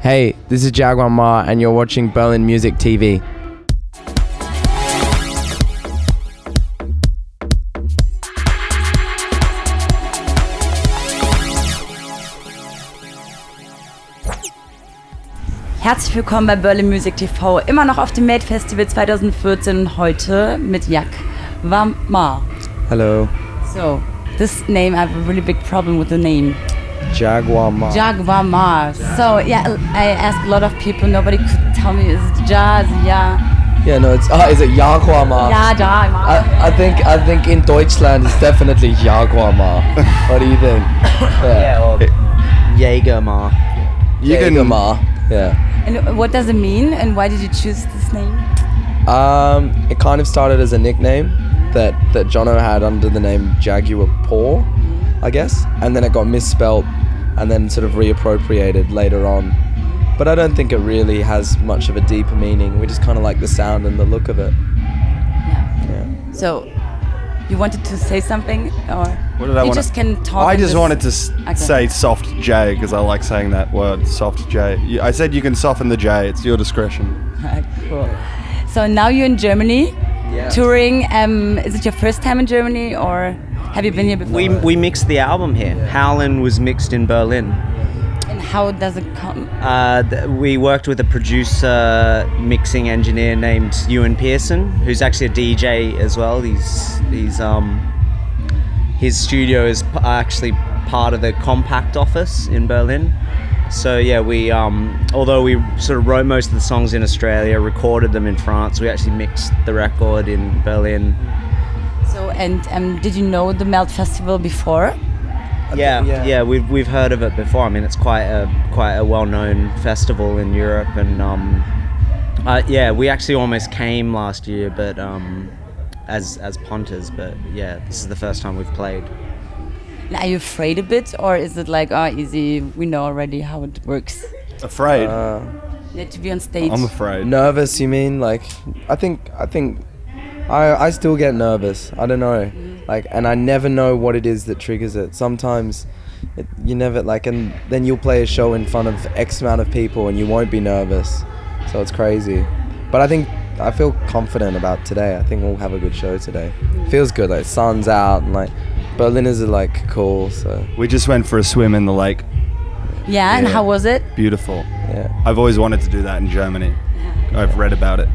Hey, this is Jagwar Ma and you're watching Berlin Music TV. Herzlich willkommen bei Berlin Music TV, immer noch auf dem Made Festival 2014, heute mit Jagwar Ma. Hello. So, this name, I have a really big problem with the name. Jagwar Ma. Jagwar Ma. So, yeah, I asked a lot of people, nobody could tell me, is it Ja, is it Ja? Yeah, no, it's, is it Jagwar Ma? Ja, Jagwar. I think in Deutschland it's definitely Jagwar Ma. What do you think? Yeah, or Jaeger Ma. Jaeger Ma. Yeah. And what does it mean, and why did you choose this name? It kind of started as a nickname that Jono had under the name Jaguar Paw, I guess, and then it got misspelt and then sort of reappropriated later on. But I don't think it really has much of a deeper meaning. We just kind of like the sound and the look of it. Yeah. So, you wanted to say something, or what did I you want? just can talk? I just wanted to Okay. say soft J because I like saying that word, soft J. I said you can soften the J. It's your discretion. Cool. So now you're in Germany, Yeah. touring. Is it your first time in Germany, or have you been here before? We mixed the album here. Howlin was mixed in Berlin. And how does it come? We worked with a producer, mixing engineer named Ewan Pearson, who's actually a DJ as well. His studio is actually part of the Compact office in Berlin. So yeah, we although we sort of wrote most of the songs in Australia, recorded them in France, we actually mixed the record in Berlin. So did you know the Melt Festival before? Yeah, we've heard of it before. I mean, it's quite a well-known festival in Europe, and we actually almost came last year, but as punters. But yeah, this is the first time we've played. Are you afraid a bit, or is it like, oh, easy, we know already how it works? Afraid? Yeah, to be on stage. I'm afraid. Nervous, you mean? Like, I think I still get nervous. I don't know. Like, and I never know what it is that triggers it. Sometimes you never, like, and then you'll play a show in front of X amount of people and you won't be nervous. So it's crazy. But I feel confident about today. I think we'll have a good show today. Feels good, like sun's out and like Berliners are like cool, so. We just went for a swim in the lake. Yeah, and Yeah. how was it? Beautiful. Yeah. I've always wanted to do that in Germany. I've read about it,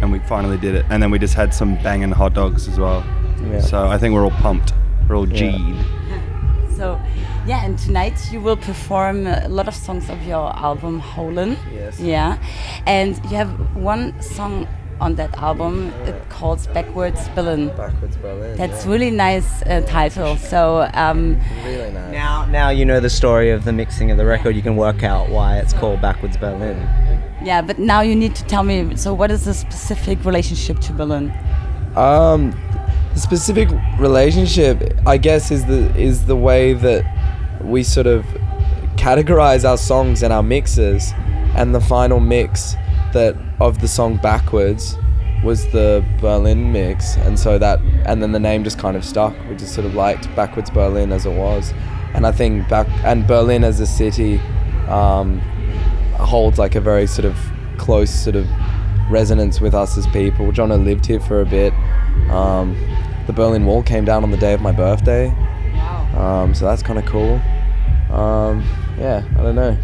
and we finally did it. And then we just had some banging hot dogs as well. Yeah. So I think we're all pumped. We're all Yeah. G'd. So, yeah, and tonight you will perform a lot of songs of your album Howlin. Yes. Yeah, and you have one song on that album. It calls Backwards Berlin. Backwards Berlin. That's really nice title. So, really nice. Now you know the story of the mixing of the record. You can work out why it's called Backwards Berlin. yeah, but now you need to tell me. So, what is the specific relationship to Berlin? The specific relationship, I guess, is the way that we sort of categorize our songs and our mixes, and the final mix of the song Backwards was the Berlin mix, and then the name just kind of stuck. We just sort of liked Backwards Berlin as it was, and I think Berlin as a city holds like a very sort of close sort of resonance with us as people. Jono lived here for a bit. The Berlin Wall came down on the day of my birthday. Wow. So that's kind of cool. Yeah, I don't know.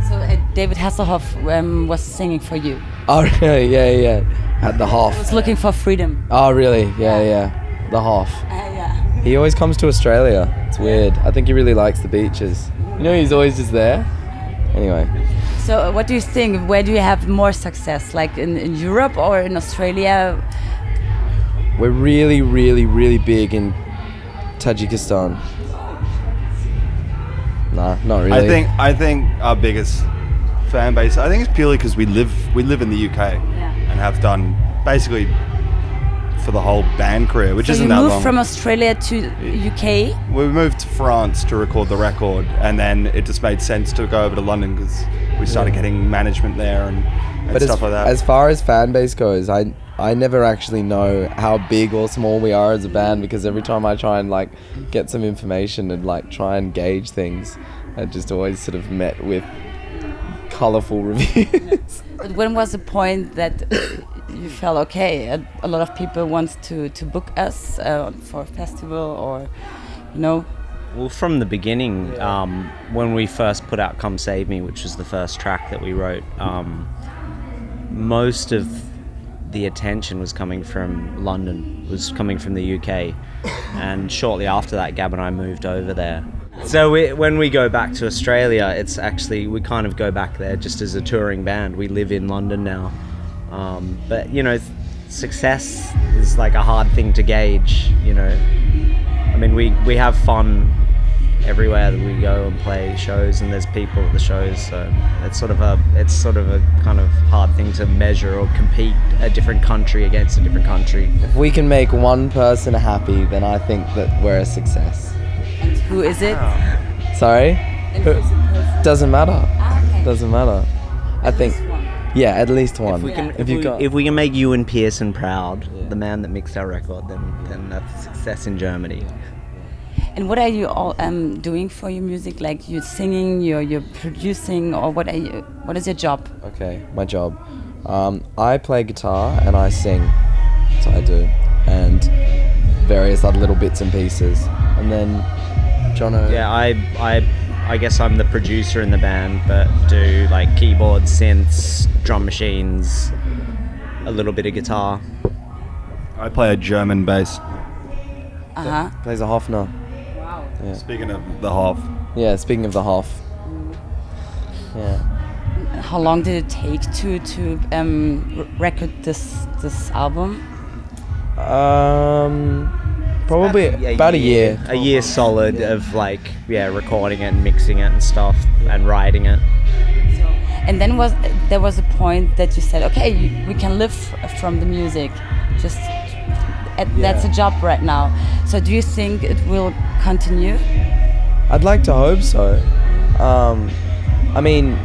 So, David Hasselhoff was singing for you. Oh, really? Yeah. At the Hoff. He was looking for freedom. Oh, really? Yeah. The Hoff. Yeah. He always comes to Australia. It's weird. I think he really likes the beaches. You know, he's always just there. Anyway. So, what do you think? Where do you have more success? Like in Europe or in Australia? We're really, really, really big in Tajikistan. Nah, not really. I think our biggest fan base, I think it's purely because we live in the UK and have done basically for the whole band career, which isn't that long. So you moved from Australia to UK? We moved to France to record the record, and then it just made sense to go over to London because we started getting management there and stuff like that. As far as fan base goes, I never actually know how big or small we are as a band, because every time I try and like get some information and like try and gauge things, I just always sort of met with colourful reviews. But when was the point that you felt okay? A lot of people want to book us for a festival, or you know. Well, from the beginning, when we first put out "Come Save Me," which was the first track that we wrote, most of the attention was coming from London, was coming from the UK, and shortly after that, Gab and I moved over there. So when we go back to Australia, it's actually, we kind of go back there just as a touring band. We live in London now. But, you know, success is like a hard thing to gauge, you know. I mean, we have fun everywhere that we go and play shows, and there's people at the shows, so it's sort of a kind of hard thing to measure or compete a different country against a different country. If we can make one person happy, then I think that we're a success. And who is it? Sorry? And who is the person? Doesn't matter. Okay. Doesn't matter. I think, yeah, at least one. If we can make Ewan Pearson proud, the man that mixed our record, then that's a success in Germany. And what are you all doing for your music? Like, you're singing, you're producing, or what is your job? Okay, my job. I play guitar and I sing. That's what I do. And various other little bits and pieces. And then Jono. Yeah, I guess I'm the producer in the band, but do like keyboards, synths, drum machines, a little bit of guitar. I play a German bass. Plays a Hofner. Wow. Yeah. Speaking of the Hoff. Yeah, speaking of the Hoff. Yeah. How long did it take to record this album? Probably about a year. A year solid of like, recording it and mixing it and stuff and writing it. And then there was a point that you said, okay, we can live from the music. Just that's a job right now. So do you think it will continue? I'd like to hope so. I mean,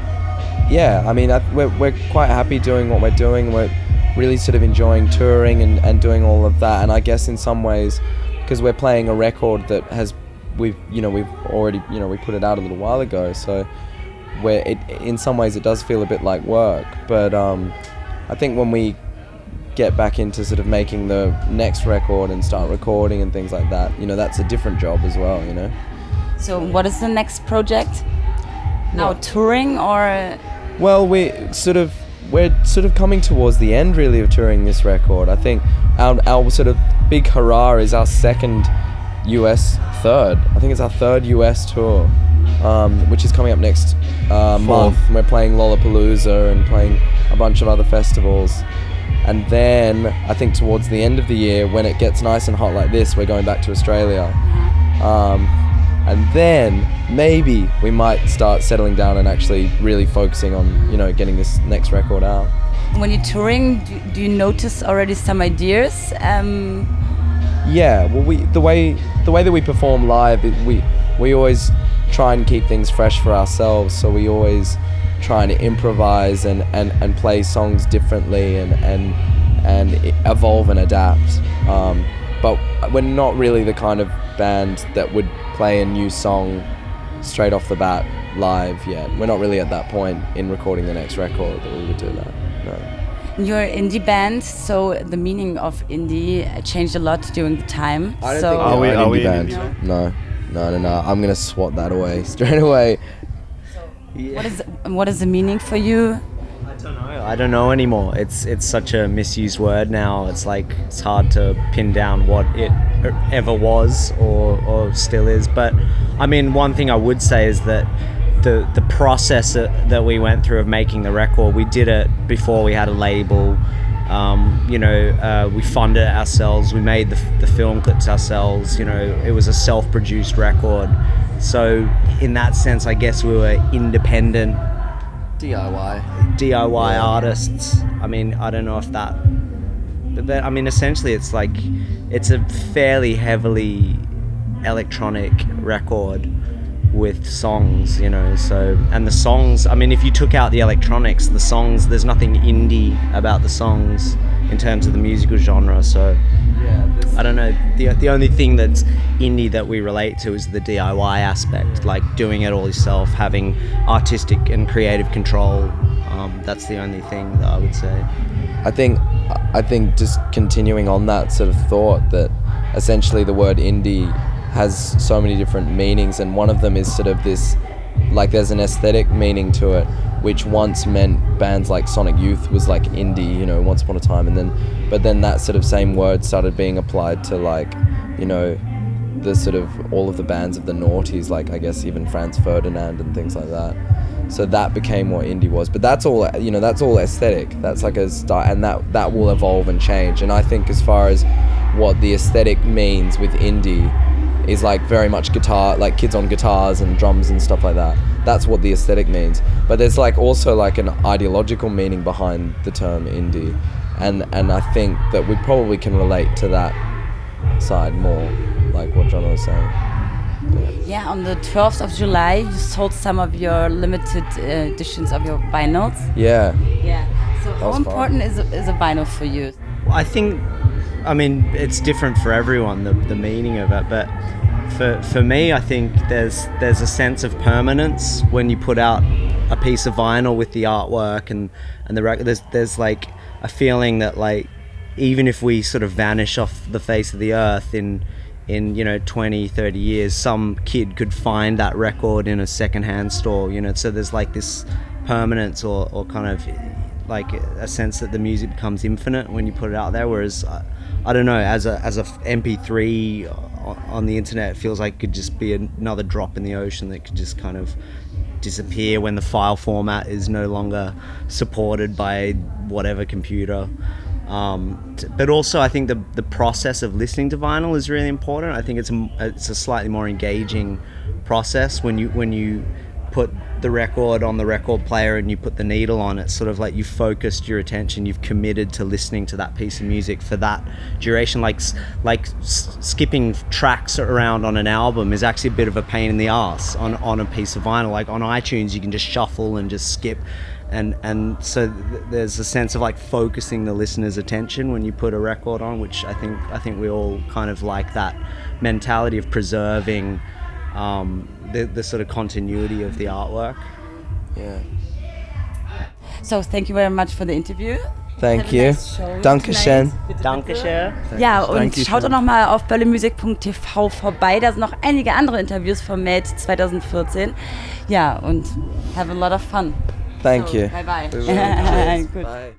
we're quite happy doing what we're doing. We're really sort of enjoying touring and doing all of that. And I guess in some ways, because we're playing a record that we've already, we put it out a little while ago. So in some ways it does feel a bit like work. But I think when we get back into sort of making the next record and start recording and things like that, that's a different job as well, So what is the next project? Now touring or? Well, we're sort of coming towards the end really of touring this record. I think our sort of big hurrah is our third. I think it's our third US tour, which is coming up next month. And we're playing Lollapalooza and playing a bunch of other festivals. And then I think towards the end of the year, when it gets nice and hot like this, we're going back to Australia. And then maybe we might start settling down and actually really focusing on, getting this next record out. When you're touring, do you notice already some ideas? Yeah, well, the way that we perform live, we always try and keep things fresh for ourselves. So we always try and improvise and play songs differently and evolve and adapt. But we're not really the kind of band that would play a new song straight off the bat live yet. We're not really at that point in recording the next record that we would do that. No. You're an indie band, so the meaning of indie changed a lot during the time. I don't think we're an indie band. No. I'm gonna swat that away straight away. Yeah. What is the meaning for you? I don't know anymore. It's such a misused word now. It's like it's hard to pin down what it ever was or still is. But I mean, one thing I would say is that the process that we went through of making the record, we did it before we had a label. We funded it ourselves. We made the film clips ourselves. It was a self-produced record. So in that sense, I guess we were independent DIY artists. I mean, I don't know if that, but I mean, essentially it's a fairly heavily electronic record with songs, so, and the songs, I mean, if you took out the electronics, the songs, there's nothing indie about the songs in terms of the musical genre. So I don't know, the only thing that's indie that we relate to is the DIY aspect, like doing it all yourself, having artistic and creative control. That's the only thing that I would say. I think just continuing on that sort of thought, that essentially the word indie has so many different meanings, and one of them is sort of this, like there's an aesthetic meaning to it, which once meant bands like Sonic Youth was like indie, you know, once upon a time, but then that sort of same word started being applied to, like, you know, the sort of all of the bands of the noughties, like I guess even Franz Ferdinand and things like that. So that became what indie was. But that's all, you know, that's all aesthetic. That's like a style, and that will evolve and change. And I think as far as what the aesthetic means with indie is like very much guitar, like kids on guitars and drums and stuff like that. That's what the aesthetic means. But there's like also like an ideological meaning behind the term indie. And I think that we probably can relate to that side more, like what John was saying. Yeah, on the 12th of July, you sold some of your limited editions of your vinyls. Yeah. Yeah. So how important is a vinyl for you? I think, I mean, it's different for everyone, the meaning of it, but for me, I think there's a sense of permanence when you put out a piece of vinyl with the artwork and the record. There's like a feeling that, like, even if we sort of vanish off the face of the earth in you know 20-30 years, some kid could find that record in a secondhand store, you know. So there's like this permanence or kind of like a sense that the music becomes infinite when you put it out there, whereas I don't know, as a MP3 on the internet, it feels like it could just be another drop in the ocean that could just kind of disappear when the file format is no longer supported by whatever computer. But also I think the process of listening to vinyl is really important. I think it's a slightly more engaging process when you put the record on the record player and you put the needle on. It's sort of like you've focused your attention, you've committed to listening to that piece of music for that duration. Like skipping tracks around on an album is actually a bit of a pain in the ass on a piece of vinyl. Like on iTunes you can just shuffle and just skip, and so there's a sense of like focusing the listener's attention when you put a record on, which I think we all kind of like that mentality of preserving the sort of continuity of the artwork. Yeah. So thank you very much for the interview. Thank you. Dankeschön. Dankeschön. Ja, und schaut auch nochmal auf böllemusik.tv vorbei. Da sind noch einige andere Interviews vom Made 2014. Ja, und have a lot of fun. Thank you. Bye bye. Cheers. Gut. Bye.